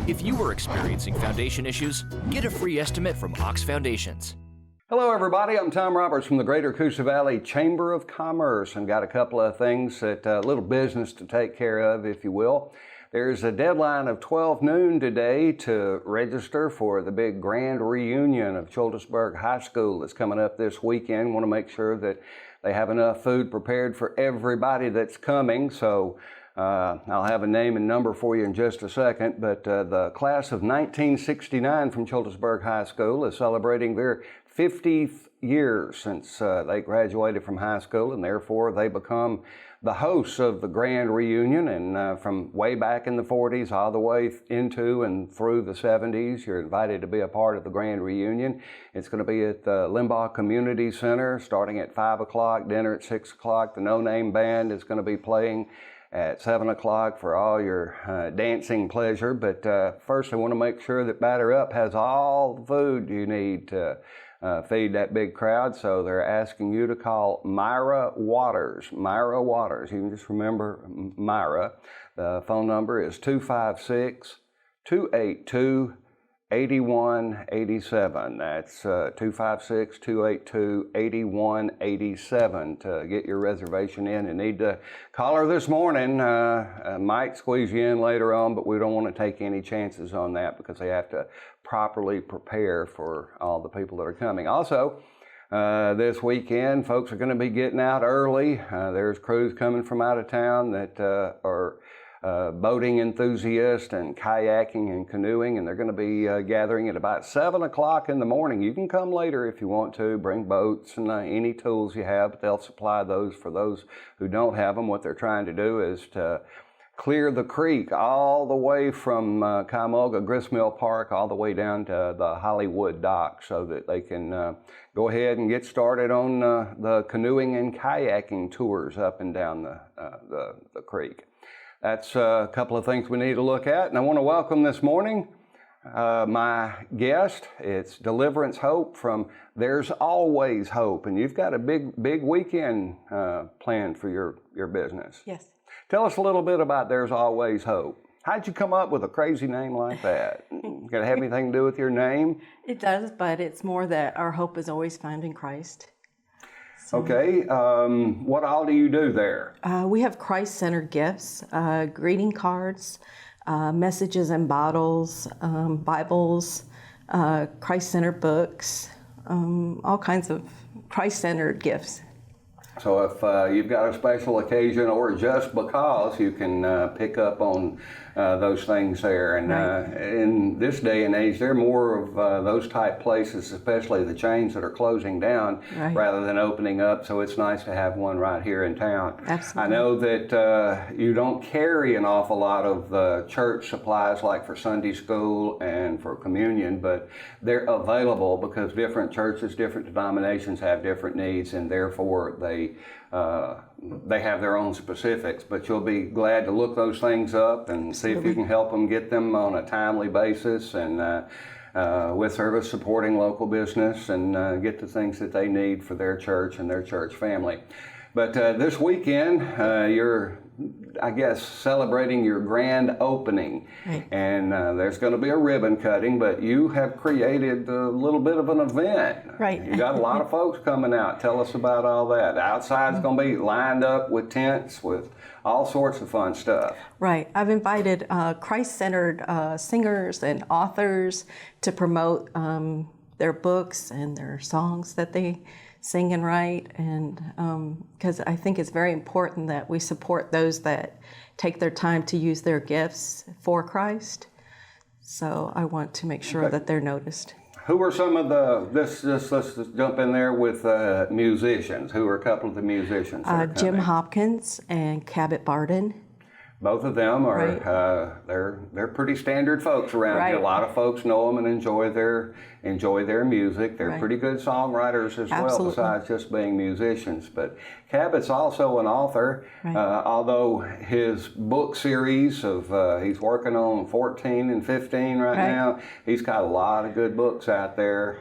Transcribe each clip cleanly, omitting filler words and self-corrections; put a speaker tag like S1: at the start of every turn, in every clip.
S1: If you are experiencing foundation issues, get a free estimate from Ox Foundations.
S2: Hello everybody, I'm Tom Roberts from the Greater Coosa Valley Chamber of Commerce, and got a couple of things a little business to take care of, if you will. There's a deadline of 12 noon today to register for the big grand reunion of Childersburg High School that's coming up this weekend. Want to make sure that they have enough food prepared for everybody that's coming, so I'll have a name and number for you in just a second, but the class of 1969 from Childersburg High School is celebrating their 50th year since they graduated from high school, and therefore they become the hosts of the grand reunion. And from way back in the 40s all the way into and through the 70s, you're invited to be a part of the grand reunion. It's going to be at the Limbaugh Community Center starting at 5 o'clock, dinner at 6 o'clock. The No Name Band is going to be playing at 7 o'clock for all your dancing pleasure. But first I want to make sure that Batter Up has all the food you need to feed that big crowd. So they're asking you to call Myra Waters. Myra Waters. You can just remember Myra. The phone number is 256-282-8187. That's 256-282-8187 to get your reservation in. You need to call her this morning. Might squeeze you in later on, but we don't want to take any chances on that because they have to properly prepare for all the people that are coming. Also, this weekend, folks are going to be getting out early. There's crews coming from out of town that are boating enthusiasts and kayaking and canoeing, and they're going to be gathering at about 7 o'clock in the morning. You can come later if you want to, bring boats and any tools you have, but they'll supply those for those who don't have them. What they're trying to do is to clear the creek all the way from Cuyahoga Gristmill Park all the way down to the Hollywood dock so that they can go ahead and get started on the canoeing and kayaking tours up and down the creek. That's a couple of things we need to look at, and I want to welcome this morning my guest. It's Deliverance Hope from There's Always Hope, and you've got a big weekend planned for your business.
S3: Yes.
S2: Tell us a little bit about There's Always Hope. How'd you come up with a crazy name like that? Got to have anything to do with your name?
S3: It does, but it's more that our hope is always found in Christ. So,
S2: okay. What all do you do there?
S3: We have Christ-centered gifts, greeting cards, messages and bottles, Bibles, Christ-centered books, all kinds of Christ-centered gifts.
S2: So if you've got a special occasion or just because, you can pick up on those things there. And
S3: Right.
S2: In this day and age, there are more of those type places, especially the chains that are closing down
S3: Right.
S2: rather than opening up. So it's nice to have one right here in town.
S3: Absolutely.
S2: I know that you don't carry an awful lot of the church supplies like for Sunday school and for communion, but they're available because different churches, different denominations have different needs, and therefore they have their own specifics. But you'll be glad to look those things up and see if you can help them get them on a timely basis, and with service supporting local business, and get the things that they need for their church and their church family. But this weekend, you're, I guess, celebrating your grand opening.
S3: Right.
S2: And there's going to be a ribbon cutting, but you have created a little bit of an event.
S3: Right.
S2: You got a lot of folks coming out. Tell us about all that. The outside's going to be lined up with tents with all sorts of fun stuff.
S3: Right. I've invited Christ-centered singers and authors to promote their books and their songs that they sing and write, and because I think it's very important that we support those that take their time to use their gifts for Christ. So I want to make sure that they're noticed. Who
S2: are some of let's just jump in there with musicians. Who are a couple of the musicians?
S3: Jim Hopkins and Cabot Barden.
S2: Both of them are
S3: Right.
S2: They're pretty standard folks around here. A
S3: Right.
S2: lot of folks know them and enjoy their music. They're
S3: Right.
S2: pretty good songwriters as well,
S3: Absolutely.
S2: besides just being musicians. But Cabot's also an author,
S3: Right.
S2: although his book series of he's working on 14 and 15 right
S3: Right.
S2: now. He's got a lot of good books out there,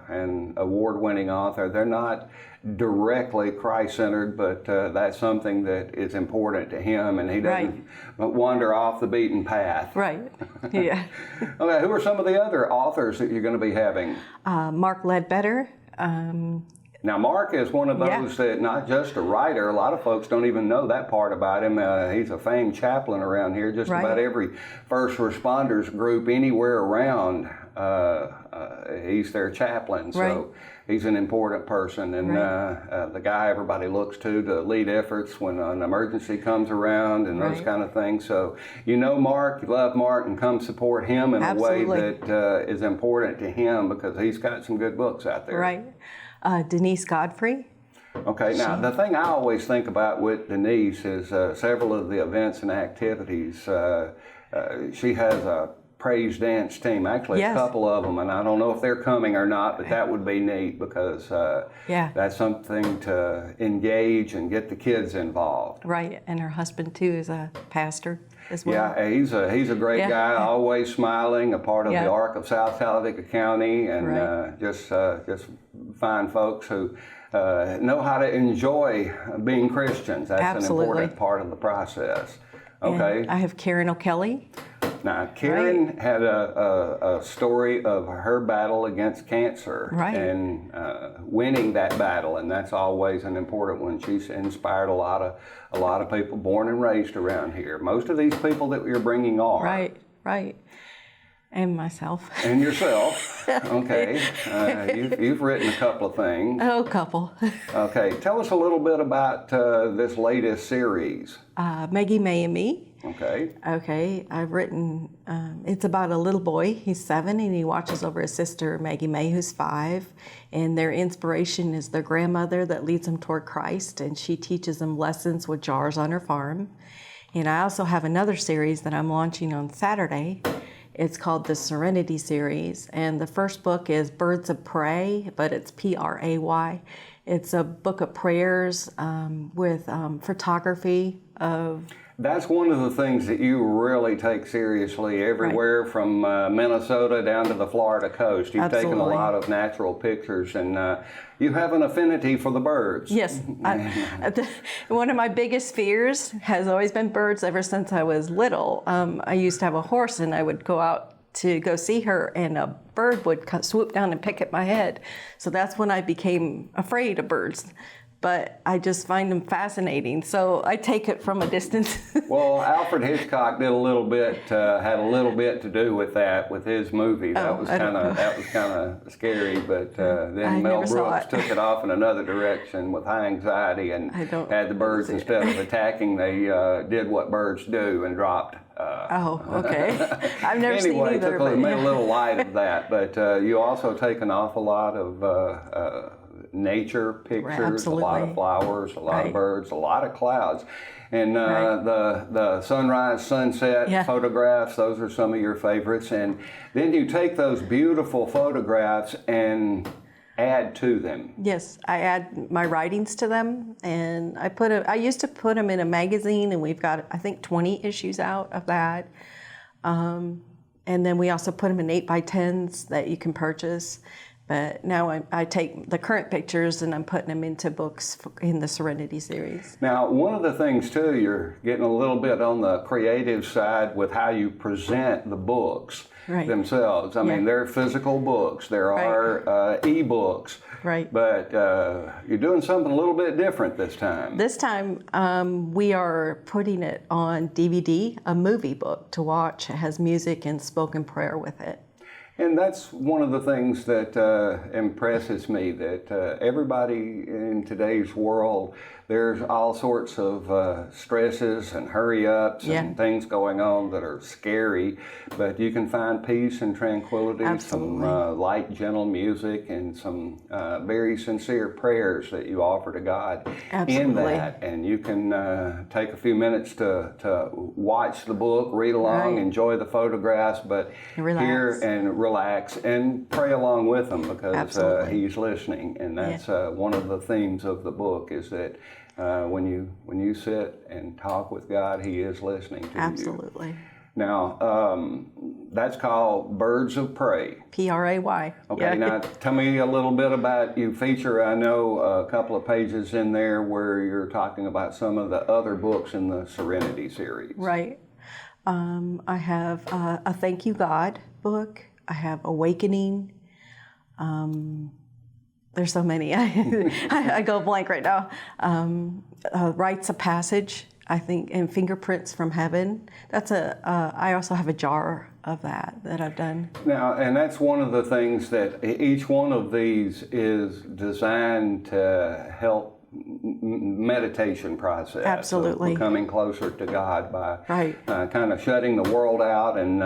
S2: and award-winning author. They're not directly Christ-centered, but that's something that is important to him, and he doesn't wander off the beaten path.
S3: Right. Yeah.
S2: Okay, who are some of the other authors that you're going to be having?
S3: Mark Ledbetter.
S2: Now, Mark is one of those that not just a writer. A lot of folks don't even know that part about him. He's a famed chaplain around here. Just about every first responders group anywhere around, he's their chaplain. So he's an important person, and the guy everybody looks to lead efforts when an emergency comes around and those kind of things. So you know Mark, you love Mark, and come support him in a way that is important to him, because he's got some good books out there.
S3: Right. Denise Godfrey.
S2: Okay, now the thing I always think about with Denise is several of the events and activities. She has a praise dance team, actually a couple of them, and I don't know if they're coming or not, but that would be neat, because that's something to engage and get the kids involved.
S3: Right, and her husband too is a pastor as well.
S2: Yeah, he's a great guy, always smiling, a part of the Arc of South Talladega County, and just fine folks who know how to enjoy being Christians. That's an important part of the process. Okay.
S3: And I have Karen O'Kelly.
S2: Now, Karen had a story of her battle against cancer and winning that battle, and that's always an important one. She's inspired a lot of people born and raised around here. Most of these people that you're bringing are.
S3: Right. And myself.
S2: And yourself. Okay. You've written a couple of things.
S3: Oh, a couple.
S2: Okay. Tell us a little bit about this latest series.
S3: Maggie, May, and Me.
S2: Okay.
S3: I've written, it's about a little boy. He's 7, and he watches over his sister, Maggie May, who's 5. And their inspiration is their grandmother that leads them toward Christ, and she teaches them lessons with jars on her farm. And I also have another series that I'm launching on Saturday. It's called the Serenity Series, and the first book is Birds of Prey, but it's Pray. It's a book of prayers with photography of...
S2: That's one of the things that you really take seriously everywhere from Minnesota down to the Florida coast. You've taken a lot of natural pictures, and you have an affinity for the birds.
S3: Yes. One of my biggest fears has always been birds ever since I was little. I used to have a horse, and I would go out to go see her, and a bird would swoop down and pick at my head. So that's when I became afraid of birds. But I just find them fascinating, so I take it from a distance.
S2: Well, Alfred Hitchcock did had a little bit to do with that with his movie. That was kind of scary, but then Mel Brooks took it off in another direction with High Anxiety, and had the birds, instead of attacking, they did what birds do and dropped.
S3: Okay. I've never seen either.
S2: Anyway, made a little light of that, but you also take an awful lot of nature pictures, a lot of flowers, a lot of birds, a lot of clouds. And the sunrise, sunset photographs, those are some of your favorites. And then you take those beautiful photographs and add to them.
S3: Yes, I add my writings to them, and I used to put them in a magazine, and we've got, I think, 20 issues out of that. And then we also put them in 8x10s that you can purchase. But now I take the current pictures and I'm putting them into books in the Serenity series.
S2: Now, one of the things, too, you're getting a little bit on the creative side with how you present the books themselves. I mean, they're physical books. There are e-books.
S3: Right.
S2: But you're doing something a little bit different this time.
S3: This time, we are putting it on DVD, a movie book to watch. It has music and spoken prayer with it.
S2: And that's one of the things that impresses me, that everybody in today's world, there's all sorts of stresses and hurry-ups and things going on that are scary, but you can find peace and tranquility, some light, gentle music, and some very sincere prayers that you offer to God in that. And you can take a few minutes to watch the book, read along, enjoy the photographs, but hear and relax and pray along with him, because He's listening. And that's one of the themes of the book, is that when you sit and talk with God, He is listening to you.
S3: Absolutely.
S2: Now, that's called Birds of Prey.
S3: P-R-A-Y.
S2: Okay,
S3: Yeah.
S2: now tell me a little bit about, you feature, I know, a couple of pages in there where you're talking about some of the other books in the Serenity series.
S3: Right. I have a Thank You God book. I have Awakening. There's so many. I go blank right now. Rites of Passage, I think, and Fingerprints from Heaven. I also have a jar of that I've done.
S2: Now, and that's one of the things that each one of these is designed to help meditation process.
S3: Absolutely.
S2: Of becoming closer to God by
S3: Right.
S2: kind of shutting the world out and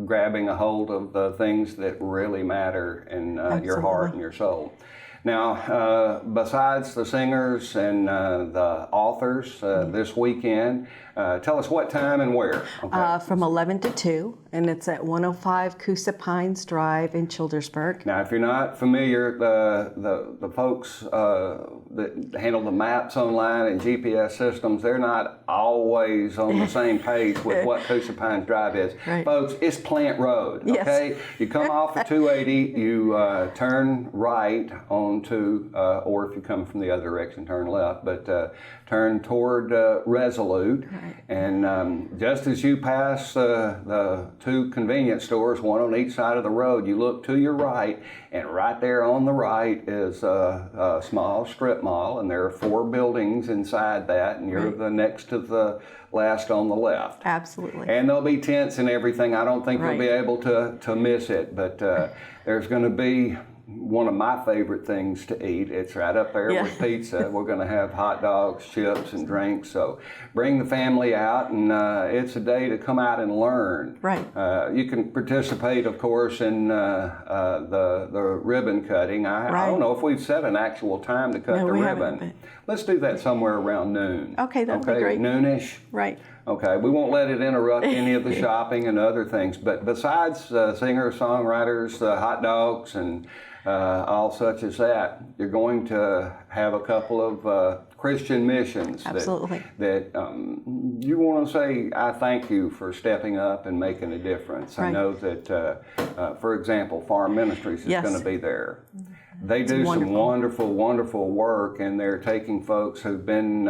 S2: grabbing a hold of the things that really matter in your heart and your soul. Now, besides the singers and the authors this weekend, tell us what time and where. Okay.
S3: From 11 to 2, and it's at 105 Coosa Pines Drive in Childersburg.
S2: Now, if you're not familiar, the folks that handle the maps online and GPS systems, they're not always on the same page with what Coosa Pines Drive is.
S3: Right.
S2: Folks, it's Plant Road, okay?
S3: Yes.
S2: You come off of 280, you turn right onto, or if you come from the other direction, turn left, but turn toward Resolute.
S3: Right.
S2: And just as you pass the two convenience stores, one on each side of the road, you look to your right, and right there on the right is a small strip mall, and there are 4 buildings inside that, and you're the next to the last on the left.
S3: Absolutely.
S2: And there'll be tents and everything. I don't think
S3: Right.
S2: you'll be able to miss it, but there's going to be one of my favorite things to eat. It's right up there with pizza. We're going to have hot dogs, chips, and drinks. So bring the family out, and it's a day to come out and learn.
S3: Right.
S2: You can participate, of course, in the ribbon cutting. I don't know if we've set an actual time to cut the
S3: we
S2: ribbon.
S3: haven't.
S2: Let's do that somewhere around noon.
S3: Okay, that'd be great.
S2: Noonish.
S3: Right.
S2: Okay, we won't let it interrupt any of the shopping and other things. But besides singers, songwriters, hot dogs, and all such as that, you're going to have a couple of Christian missions.
S3: Absolutely.
S2: That you want to say, I thank you for stepping up and making a difference.
S3: Right.
S2: I know that, for example, Farm Ministries is going to be there. They do some wonderful, wonderful work, and they're taking folks who've been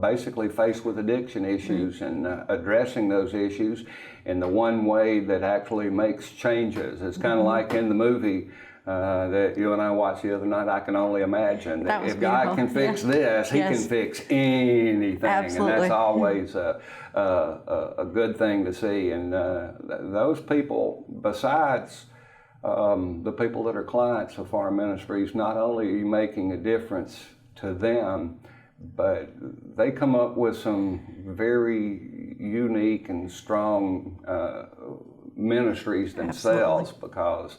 S2: basically faced with addiction issues and addressing those issues in the one way that actually makes changes. It's kind of like in the movie that you and I watched the other night, I Can Only Imagine. That if God can fix this, He can fix anything.
S3: Absolutely.
S2: And that's always a good thing to see. And those people, besides the people that are clients of Farm Ministries, not only are you making a difference to them, but they come up with some very unique and strong ministries themselves. Because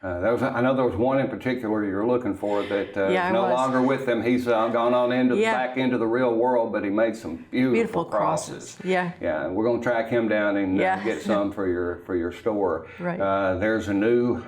S2: I know there was one in particular you're looking for that is no longer with them. He's gone on back into the real world, but he made some beautiful crosses.
S3: Yeah.
S2: Yeah, we're going to track him down and get some for your store.
S3: Right.
S2: There's a new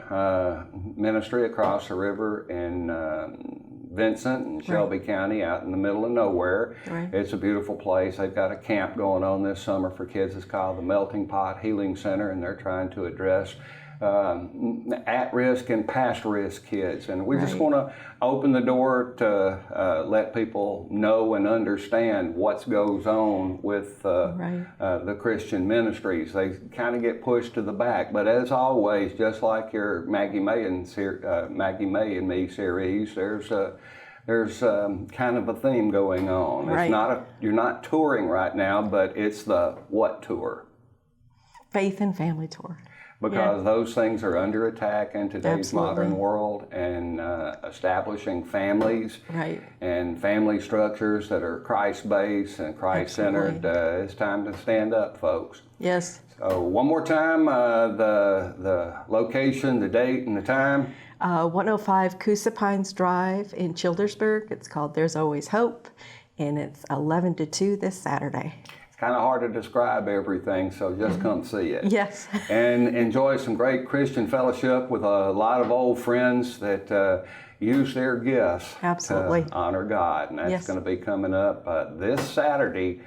S2: ministry across the river in Vincent and Shelby County, out in the middle of nowhere.
S3: Right.
S2: It's a beautiful place. They've got a camp going on this summer for kids. It's called the Melting Pot Healing Center, and they're trying to address at-risk and past-risk kids. And we just want to open the door to let people know and understand what goes on with the Christian ministries. They kind of get pushed to the back, but as always, just like your Maggie May and Me series, there's kind of a theme going on.
S3: Right.
S2: You're not touring right now, but it's the what tour?
S3: Faith and Family Tour.
S2: Because those things are under attack in today's modern world, and establishing families and family structures that are Christ-based and Christ-centered. It's time to stand up, folks.
S3: Yes.
S2: So one more time, the location, the date, and the time.
S3: 105 Coosa Pines Drive in Childersburg. It's called There's Always Hope, and it's 11 to 2 this Saturday.
S2: Kind of hard to describe everything, so just come see it.
S3: Yes.
S2: And enjoy some great Christian fellowship with a lot of old friends that use their gifts to honor God. And that's going to be coming up this Saturday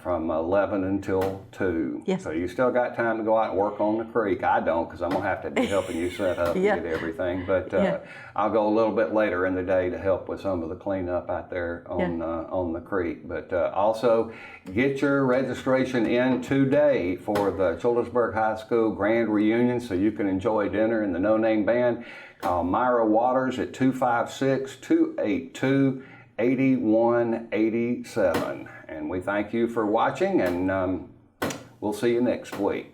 S2: from 11 until 2.
S3: Yes.
S2: So you still got time to go out and work on the creek. I don't, because I'm going to have to be helping you set up
S3: Yeah.
S2: and get everything. But
S3: Yeah.
S2: I'll go a little bit later in the day to help with some of the cleanup out there on the creek. But also, get your registration in today for the Childersburg High School Grand Reunion so you can enjoy dinner in the No Name Band. Call Myra Waters at 256-282-8187. And we thank you for watching, and we'll see you next week.